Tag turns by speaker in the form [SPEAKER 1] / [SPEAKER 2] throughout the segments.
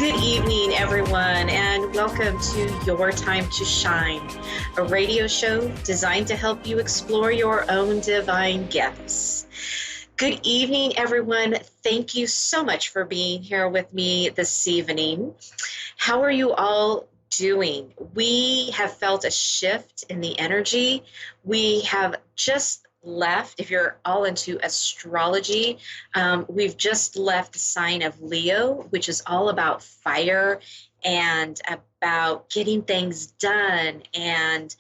[SPEAKER 1] Good evening, everyone, and welcome to Your Time to Shine, a radio show designed to help you explore your own divine gifts. Good evening, everyone. Thank you so much for being here with me this evening. How are you all doing? We have felt a shift in the energy. We have just left, if you're all into astrology, we've just left the sign of Leo, which is all about fire and about getting things done and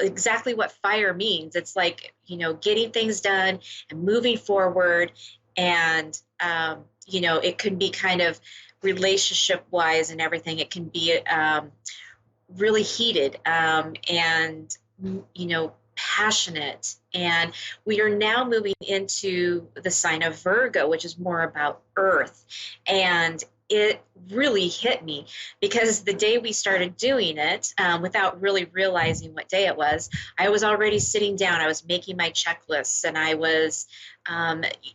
[SPEAKER 1] exactly what fire means. It's like, getting things done and moving forward. And, it can be kind of relationship wise and everything. It can be really heated and, passionate. And we are now moving into the sign of Virgo, which is more about earth. And it really hit me because the day we started doing it, without really realizing what day it was, I was already sitting down. I was making my checklists and I was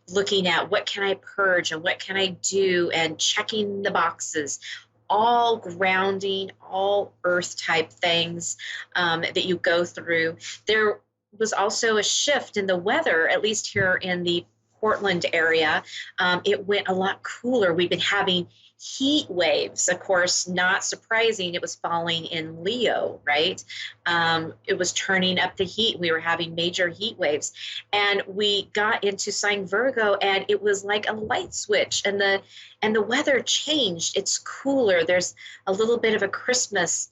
[SPEAKER 1] looking at what can I purge and what can I do and checking the boxes, all grounding, all earth type things that you go through. There was also a shift in the weather, at least here in the Portland area. It went a lot cooler. We've been having heat waves, of course, not surprising. It was falling in Leo, right? It was turning up the heat. We were having major heat waves. And we got into sign Virgo and it was like a light switch and the weather changed. It's cooler. There's a little bit of a crispness,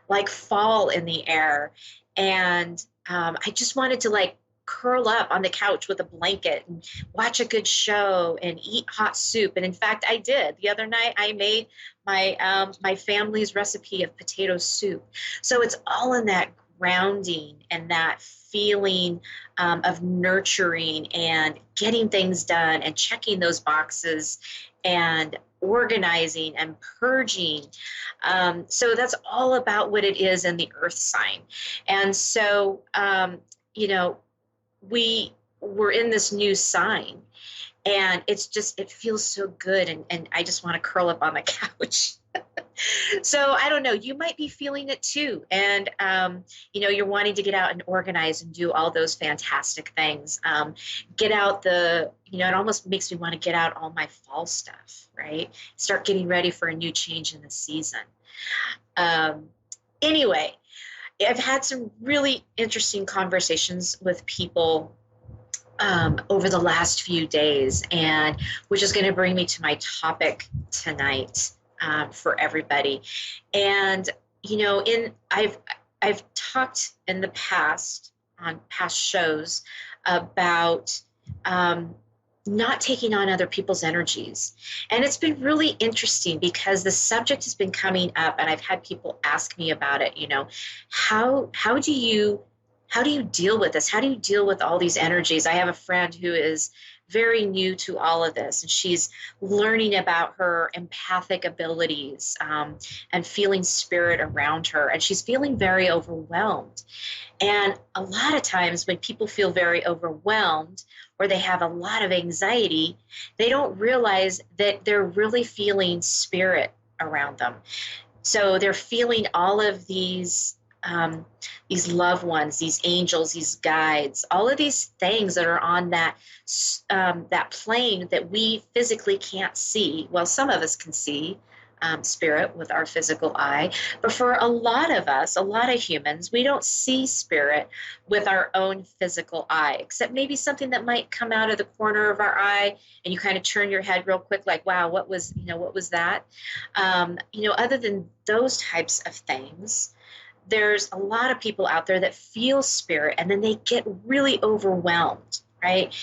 [SPEAKER 1] like fall in the air. And I just wanted to curl up on the couch with a blanket and watch a good show and eat hot soup. And in fact, I did. The other night, I made my family's recipe of potato soup. So it's all in that grounding and that feeling of nurturing and getting things done and checking those boxes and organizing and purging. So that's all about what it is in the earth sign. And so, we were in this new sign and it feels so good. And I just want to curl up on the couch. So I don't know, you might be feeling it too. And, you're wanting to get out and organize and do all those fantastic things. Get out it almost makes me want to get out all my fall stuff, right? Start getting ready for a new change in the season. Anyway, I've had some really interesting conversations with people over the last few days, and which is going to bring me to my topic tonight for everybody. And I've talked in the past on past shows about not taking on other people's energies. And it's been really interesting because the subject has been coming up and I've had people ask me about it, how do you deal with this? How do you deal with all these energies? I have a friend who is very new to all of this and she's learning about her empathic abilities and feeling spirit around her. And she's feeling very overwhelmed. And a lot of times when people feel very overwhelmed or they have a lot of anxiety, they don't realize that they're really feeling spirit around them. So they're feeling all of these loved ones, these angels, these guides, all of these things that are on that plane that we physically can't see. Well, some of us can see spirit with our physical eye, but for a lot of us, a lot of humans, we don't see spirit with our own physical eye, except maybe something that might come out of the corner of our eye and you kind of turn your head real quick like, wow, what was that? Other than those types of things, there's a lot of people out there that feel spirit and then they get really overwhelmed, right?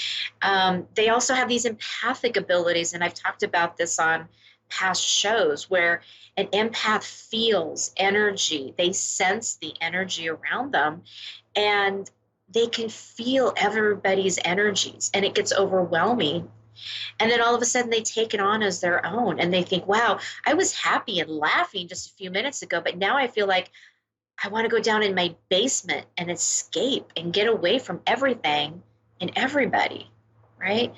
[SPEAKER 1] They also have these empathic abilities, and I've talked about this on past shows, where an empath feels energy. They sense the energy around them and they can feel everybody's energies, and it gets overwhelming. And then all of a sudden they take it on as their own and they think, wow, I was happy and laughing just a few minutes ago, but now I feel like I want to go down in my basement and escape and get away from everything and everybody, right?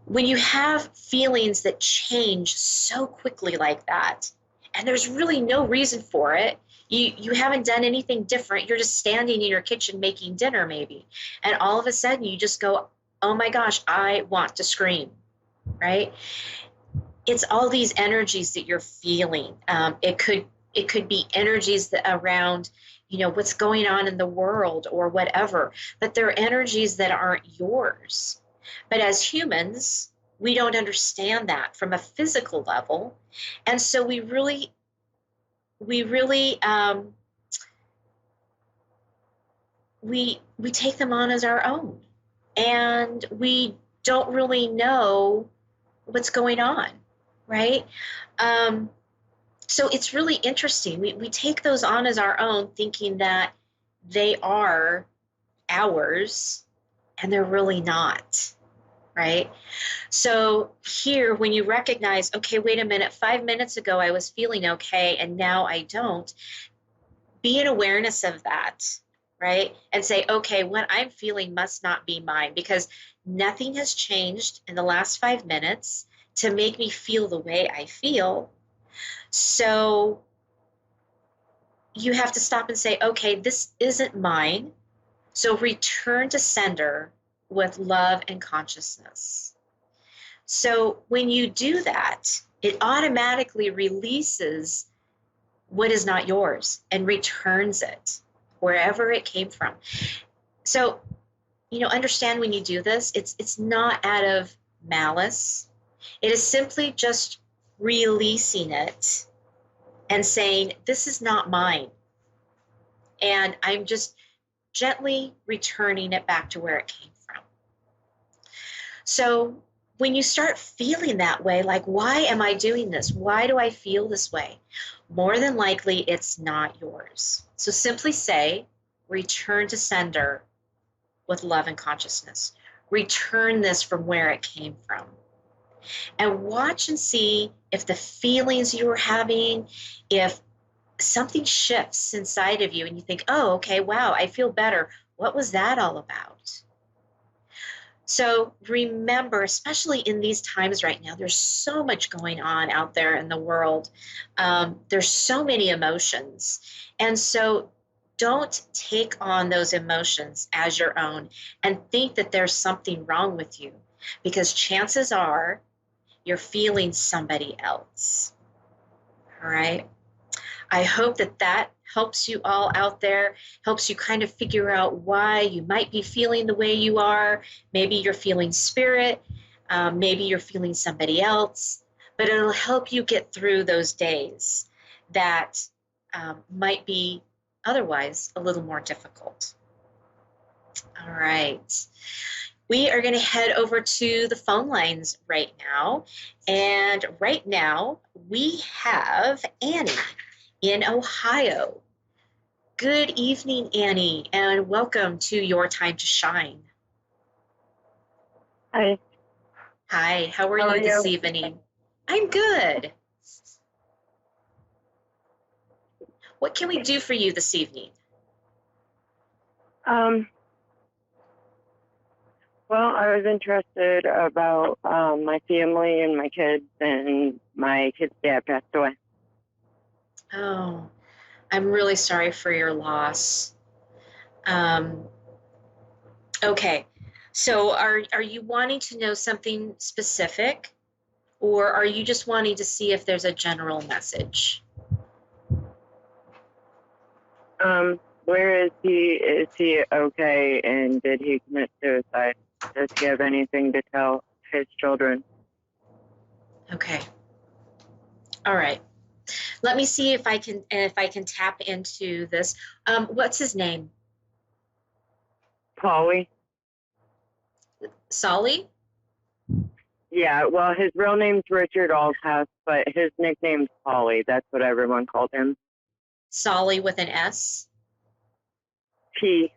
[SPEAKER 1] when you have feelings that change so quickly like that, and there's really no reason for it, you haven't done anything different, you're just standing in your kitchen making dinner maybe, and all of a sudden you just go, oh my gosh, I want to scream, right? It's all these energies that you're feeling. It could be energies that around, what's going on in the world or whatever, but they're energies that aren't yours. But as humans, we don't understand that from a physical level, and so we really we take them on as our own, and we don't really know what's going on, right? Um, so it's really interesting. We take those on as our own, thinking that they are ours, and they're really not, right? So here, when you recognize, okay, wait a minute, 5 minutes ago I was feeling okay, and now I don't, be in awareness of that, right? And say, okay, what I'm feeling must not be mine, because nothing has changed in the last 5 minutes to make me feel the way I feel. So you have to stop and say, okay, this isn't mine. So return to sender with love and consciousness. So when you do that, it automatically releases what is not yours and returns it wherever it came from. So, understand when you do this, it's not out of malice. It is simply just releasing it and saying, this is not mine. And I'm just gently returning it back to where it came from. So when you start feeling that way, like, why am I doing this? Why do I feel this way? More than likely, it's not yours. So simply say, return to sender with love and consciousness. Return this from where it came from. And watch and see if the feelings you were having, if something shifts inside of you and you think, oh, okay, wow, I feel better. What was that all about? So remember, especially in these times right now, there's so much going on out there in the world. There's so many emotions. And so don't take on those emotions as your own and think that there's something wrong with you, because chances are you're feeling somebody else. All right? I hope that helps you all out there, helps you kind of figure out why you might be feeling the way you are. Maybe you're feeling spirit, maybe you're feeling somebody else, but it'll help you get through those days that might be otherwise a little more difficult. All right. We are going to head over to the phone lines right now. And right now we have Annie in Ohio. Good evening, Annie, and welcome to Your Time to Shine.
[SPEAKER 2] Hi.
[SPEAKER 1] Hi, how are you this evening? I'm good. What can we do for you this evening?
[SPEAKER 2] Well, I was interested about my family and my kids, and my kid's dad passed away.
[SPEAKER 1] Oh, I'm really sorry for your loss. Okay, so are you wanting to know something specific, or are you just wanting to see if there's a general message?
[SPEAKER 2] Where is he? Is he okay? And did he commit suicide? Does he have anything to tell his children?
[SPEAKER 1] Okay. All right. Let me see if I can tap into this. What's his name?
[SPEAKER 2] Paulie?
[SPEAKER 1] Solly?
[SPEAKER 2] Yeah, well, his real name's Richard Althouse, but his nickname's Paulie. That's what everyone called him.
[SPEAKER 1] Solly with an S?
[SPEAKER 2] P.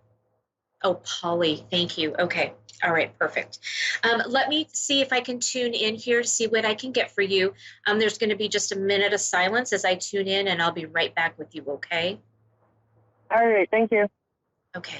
[SPEAKER 1] Oh, Polly. Thank you. Okay. All right. Perfect. Let me see if I can tune in here to see what I can get for you. There's going to be just a minute of silence as I tune in, and I'll be right back with you, okay?
[SPEAKER 2] All right. Thank you.
[SPEAKER 1] Okay.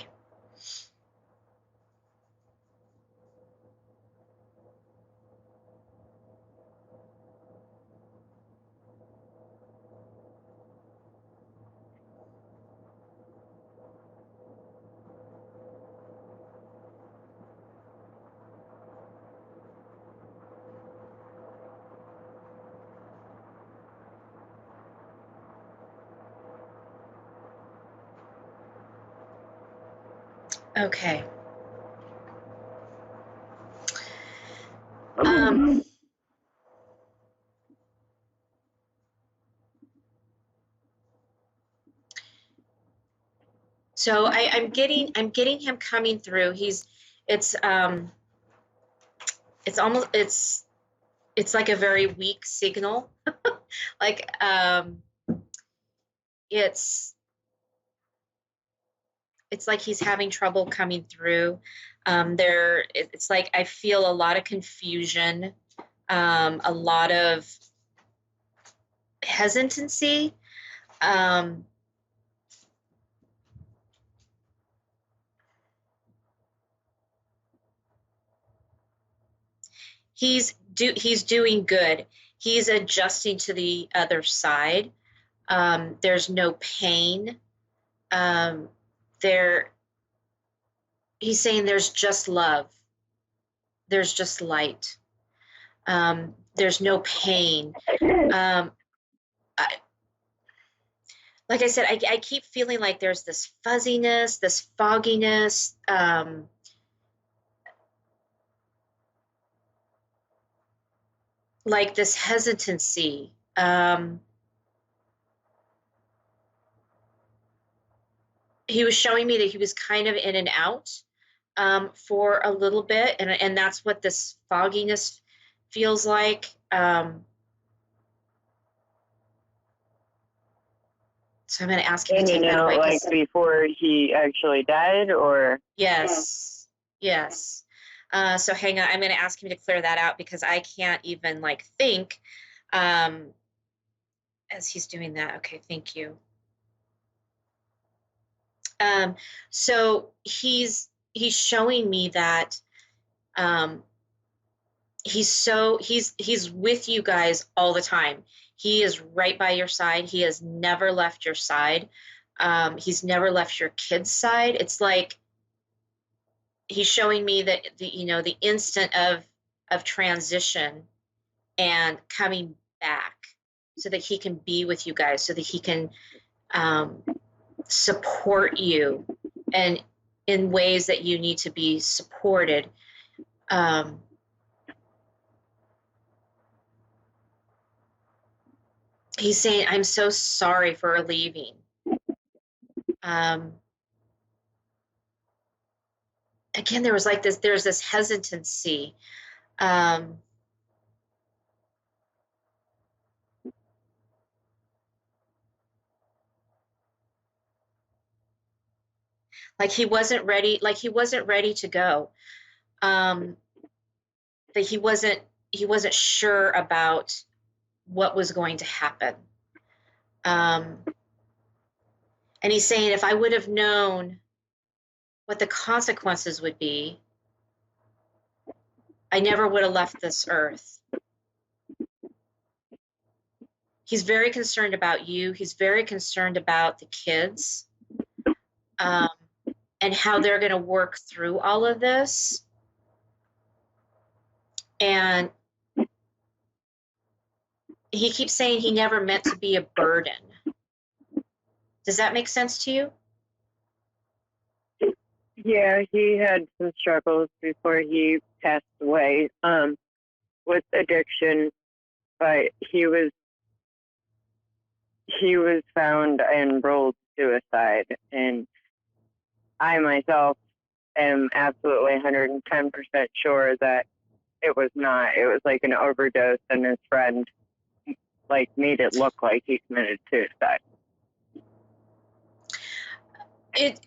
[SPEAKER 1] Okay. Um, so I'm getting him coming through. It's it's almost it's like a very weak signal. Like it's it's like he's having trouble coming through. It's like I feel a lot of confusion, a lot of hesitancy. Um, he's doing good. He's adjusting to the other side. There's no pain. Um, there, he's saying there's just love. There's just light. There's no pain. Um, I, like I said, I keep feeling like there's this fuzziness, this fogginess, like this hesitancy. He was showing me that he was kind of in and out for a little bit, and that's what this fogginess feels like. So I'm going to ask him to take that away.
[SPEAKER 2] Like before he actually died, or?
[SPEAKER 1] Yes, yes. So hang on, I'm going to ask him to clear that out because I can't even like think as he's doing that. Okay, thank you. So he's showing me that he's with you guys all the time. He is right by your side. He has never left your side. He's never left your kid's side. It's like he's showing me that the instant of transition and coming back so that he can be with you guys, so that he can support you and in ways that you need to be supported. He's saying, I'm so sorry for leaving. Again, there's this hesitancy. Like he wasn't ready to go. That he wasn't sure about what was going to happen. And he's saying, if I would have known what the consequences would be, I never would have left this earth. He's very concerned about you. He's very concerned about the kids and how they're going to work through all of this. And he keeps saying he never meant to be a burden. Does that make sense to you?
[SPEAKER 2] Yeah, he had some struggles before he passed away with addiction, but he was found and ruled suicide, and I myself am absolutely 110% sure that it was not. It was like an overdose, and his friend like made it look like he committed suicide.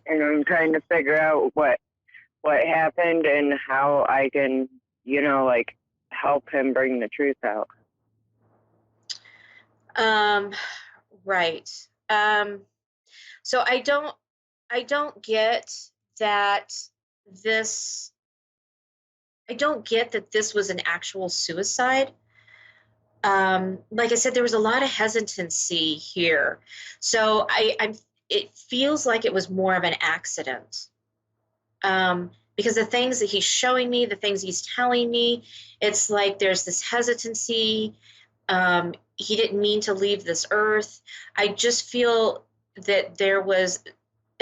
[SPEAKER 2] And I'm trying to figure out what happened and how I can, like help him bring the truth out.
[SPEAKER 1] Right. So I don't get that this was an actual suicide. Like I said, there was a lot of hesitancy here. So it feels like it was more of an accident. Because the things that he's showing me, the things he's telling me, it's like there's this hesitancy. He didn't mean to leave this earth. I just feel that there was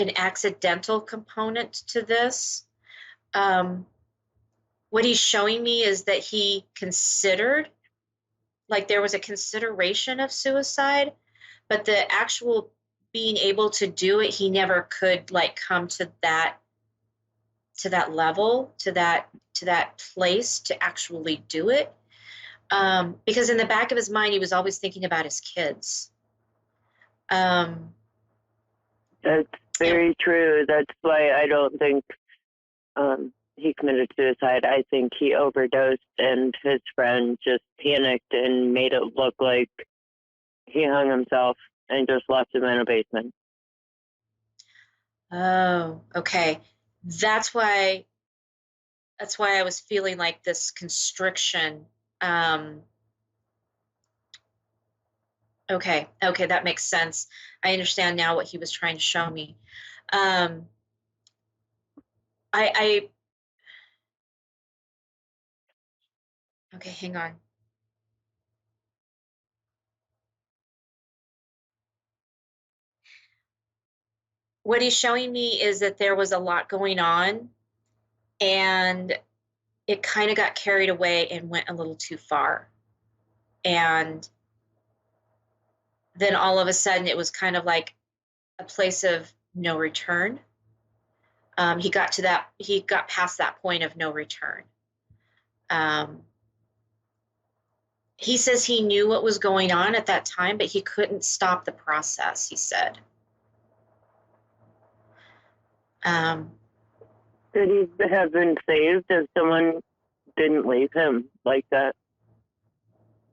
[SPEAKER 1] an accidental component to this. What he's showing me is that he considered, like there was a consideration of suicide, but the actual being able to do it, he never could like come to that level, to that place to actually do it. Because in the back of his mind, he was always thinking about his kids.
[SPEAKER 2] That's very true. That's why I don't think he committed suicide. I think he overdosed and his friend just panicked and made it look like he hung himself and just left him in a basement.
[SPEAKER 1] Oh, okay. That's why I was feeling like this constriction. Okay, that makes sense. I understand now what he was trying to show me. I okay, hang on. What he's showing me is that there was a lot going on, and it kind of got carried away and went a little too far. And then all of a sudden, it was kind of like a place of no return. He got past that point of no return. He says he knew what was going on at that time, but he couldn't stop the process, he said.
[SPEAKER 2] Could he have been saved if someone didn't leave him like that?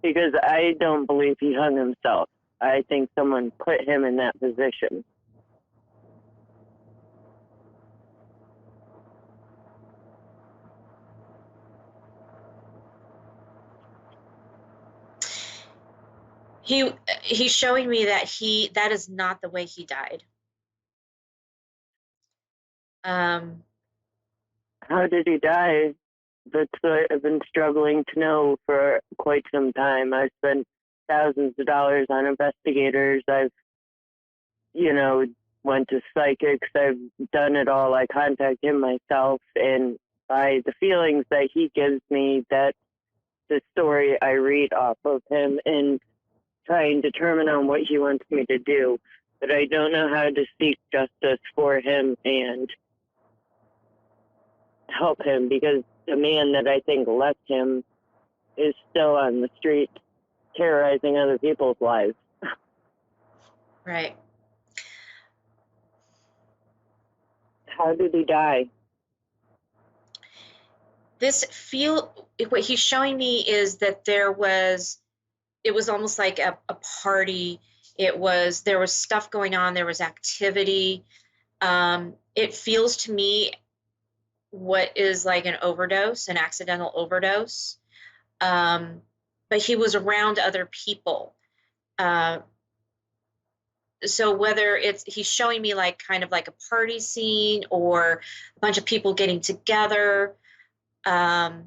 [SPEAKER 2] Because I don't believe he hung himself. I think someone put him in that position.
[SPEAKER 1] He's showing me that that is not the way he died.
[SPEAKER 2] How did he die? That's what I've been struggling to know for quite some time. I've spent thousands of dollars on investigators. I've, went to psychics. I've done it all. I contact him myself, and by the feelings that he gives me, that's the story I read off of him and try and determine on what he wants me to do. But I don't know how to seek justice for him and help him, because the man that I think left him is still on the street terrorizing other people's lives.
[SPEAKER 1] Right.
[SPEAKER 2] How did he die?
[SPEAKER 1] What he's showing me is that it was almost like a party. There was stuff going on. There was activity. It feels to me what is like an accidental overdose. But he was around other people. So whether he's showing me like kind of like a party scene or a bunch of people getting together. And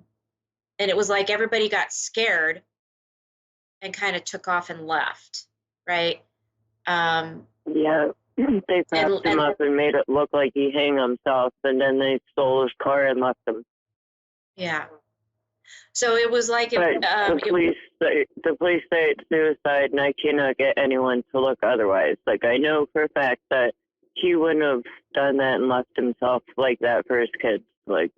[SPEAKER 1] it was like everybody got scared and kind of took off and left, right?
[SPEAKER 2] Yeah, they propped him up and made it look like he hung himself, and then they stole his car and left him.
[SPEAKER 1] Yeah. So it was like
[SPEAKER 2] the police say it's suicide, and I cannot get anyone to look otherwise. Like, I know for a fact that he wouldn't have done that and left himself like that for his kids. Like,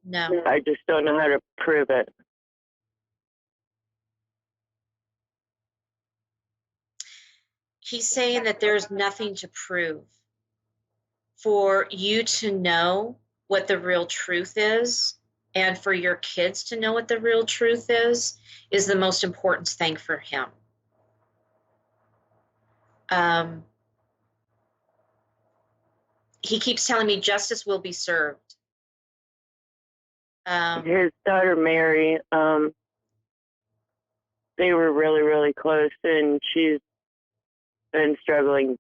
[SPEAKER 1] no,
[SPEAKER 2] I just don't know how to prove it.
[SPEAKER 1] He's saying that there's nothing to prove. For you to know what the real truth is, and for your kids to know what the real truth is the most important thing for him. He keeps telling me justice will be served.
[SPEAKER 2] His daughter, Mary, they were really, really close, and she's been struggling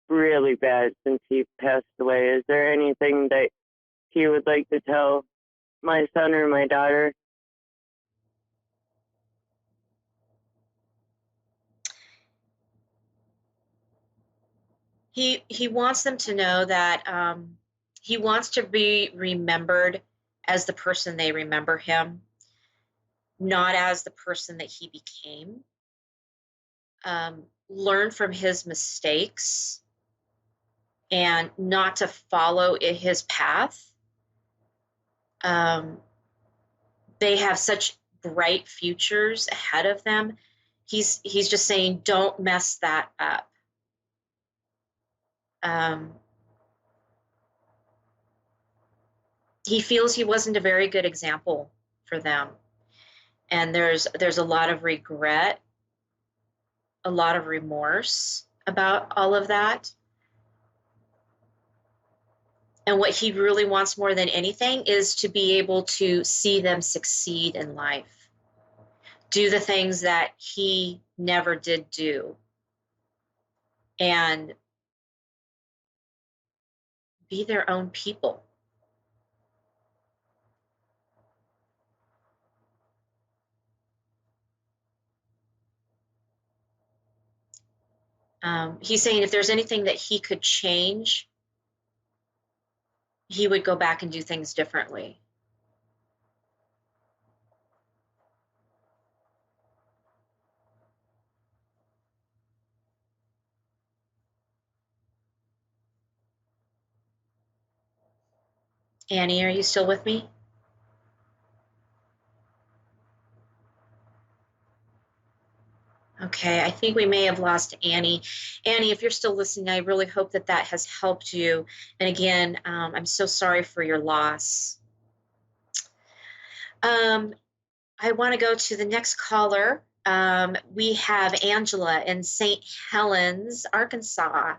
[SPEAKER 2] really bad since he passed away. Is there anything that he would like to tell my son or my daughter?
[SPEAKER 1] He wants them to know that he wants to be remembered as the person they remember him, not as the person that he became. Learn from his mistakes and not to follow his path. They have such bright futures ahead of them. He's just saying, don't mess that up. He feels he wasn't a very good example for them, and there's a lot of regret, a lot of remorse about all of that. And what he really wants more than anything is to be able to see them succeed in life, do the things that he never did do, and be their own people. He's saying if there's anything that he could change, he would go back and do things differently. Annie, are you still with me? Okay, I think we may have lost Annie. Annie, if you're still listening, I really hope that that has helped you. And again, I'm so sorry for your loss. I want to go to the next caller. We have Angela in St. Helens, Arkansas.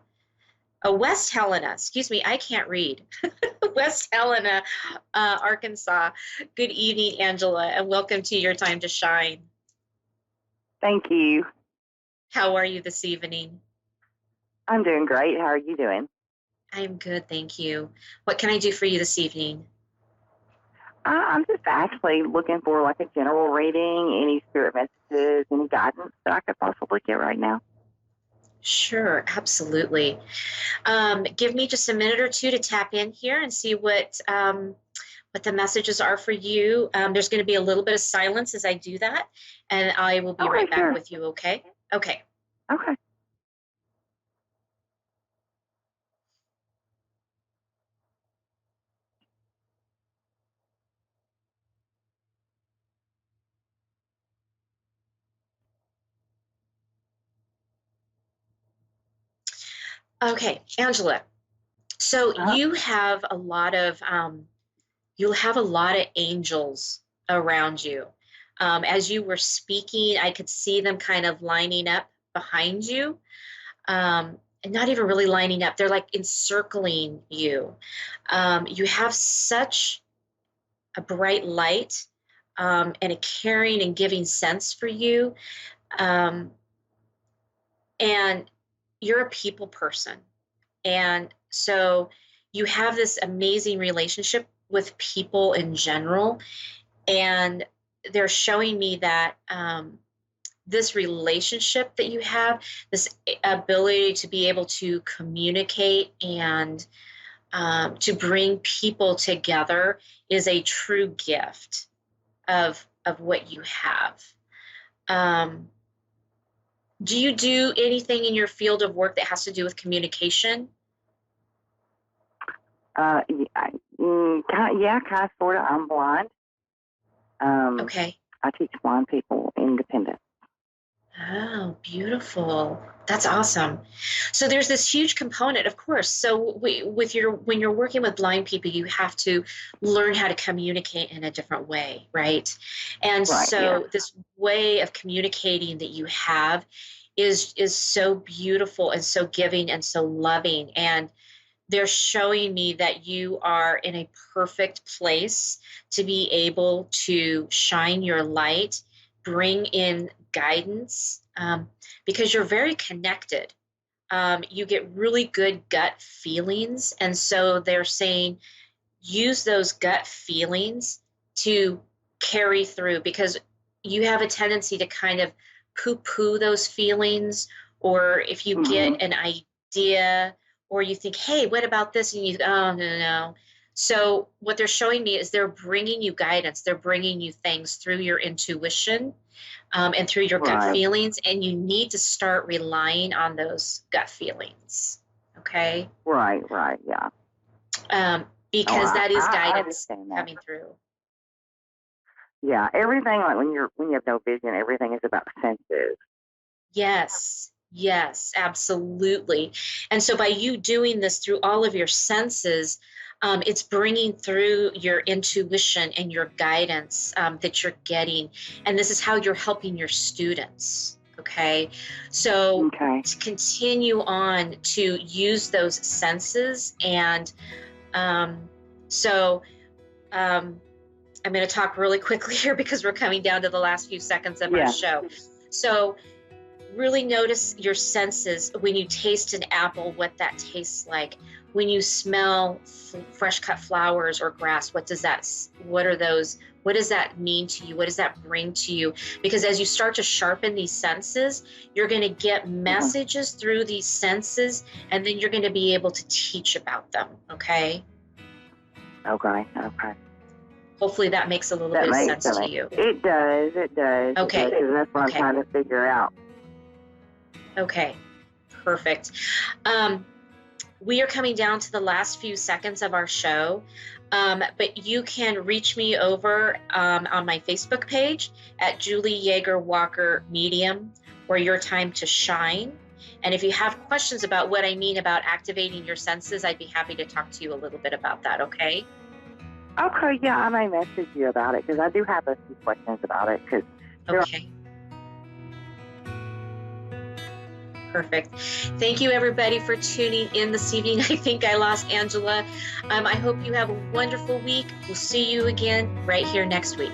[SPEAKER 1] West Helena, excuse me, I can't read. West Helena, Arkansas. Good evening, Angela, and welcome to Your Time to Shine.
[SPEAKER 3] Thank you.
[SPEAKER 1] How are you this evening?
[SPEAKER 3] I'm doing great. How are you doing?
[SPEAKER 1] I'm good, thank you. What can I do for you this evening?
[SPEAKER 3] I'm just actually looking for like a general reading, any spirit messages, any guidance that I could possibly get right now.
[SPEAKER 1] Sure, absolutely. Give me just a minute or two to tap in here and see what the messages are for you. There's going to be a little bit of silence as I do that, and I will be right back with you, okay? Okay.
[SPEAKER 3] Okay.
[SPEAKER 1] Okay, Angela. So you have a lot of you'll have a lot of angels around you. As you were speaking, I could see them kind of lining up behind you, and not even really lining up. They're like encircling you. You have such a bright light and a caring and giving sense for you. And you're a people person. And so you have this amazing relationship with people in general. And they're showing me that this relationship that you have, this ability to be able to communicate and to bring people together is a true gift of what you have. Do you do anything in your field of work that has to do with communication?
[SPEAKER 3] Yeah, kind of, sort of. I'm blind.
[SPEAKER 1] Okay.
[SPEAKER 3] I teach blind people independence.
[SPEAKER 1] Oh, beautiful. That's awesome. So there's this huge component, of course. So when you're working with blind people, you have to learn how to communicate in a different way, right? And
[SPEAKER 3] Right,
[SPEAKER 1] so
[SPEAKER 3] yeah.
[SPEAKER 1] this way of communicating that you have is so beautiful and so giving and so loving. And they're showing me that you are in a perfect place to be able to shine your light, bring in guidance, because you're very connected. You get really good gut feelings. And so they're saying use those gut feelings to carry through, because you have a tendency to kind of poo poo those feelings, or if you get an idea or you think, hey, what about this? And you, oh, no. So what they're showing me is they're bringing you guidance. They're bringing you things through your intuition and through your gut
[SPEAKER 3] Right.
[SPEAKER 1] feelings. And you need to start relying on those gut feelings. Okay.
[SPEAKER 3] Right. Yeah.
[SPEAKER 1] Because that is
[SPEAKER 3] I
[SPEAKER 1] guidance
[SPEAKER 3] understand that.
[SPEAKER 1] coming through.
[SPEAKER 3] Yeah, everything, like when you have no vision, everything is about senses.
[SPEAKER 1] Yes, absolutely. And so by you doing this through all of your senses, it's bringing through your intuition and your guidance that you're getting. And this is how you're helping your students. Okay. So
[SPEAKER 3] Okay.
[SPEAKER 1] to continue on to use those senses. And so I'm going to talk really quickly here because we're coming down to the last few seconds of our show. So really notice your senses when you taste an apple, what that tastes like. When you smell fresh cut flowers or grass, what does that mean to you? What does that bring to you? Because as you start to sharpen these senses, you're going to get messages through these senses, and then you're going to be able to teach about them. Okay. Hopefully that makes a little bit of sense to you.
[SPEAKER 3] It does.
[SPEAKER 1] Okay.
[SPEAKER 3] Because that's what I'm trying to figure out.
[SPEAKER 1] Okay, perfect. We are coming down to the last few seconds of our show, but you can reach me over on my Facebook page at Julie YeagerWalker Medium, or Your Time to Shine. And if you have questions about what I mean about activating your senses, I'd be happy to talk to you a little bit about that, okay?
[SPEAKER 3] Okay, yeah, I may message you about it because I do have a few questions about it.
[SPEAKER 1] Okay. Perfect. Thank you, everybody, for tuning in this evening. I think I lost Angela. I hope you have a wonderful week. We'll see you again right here next week.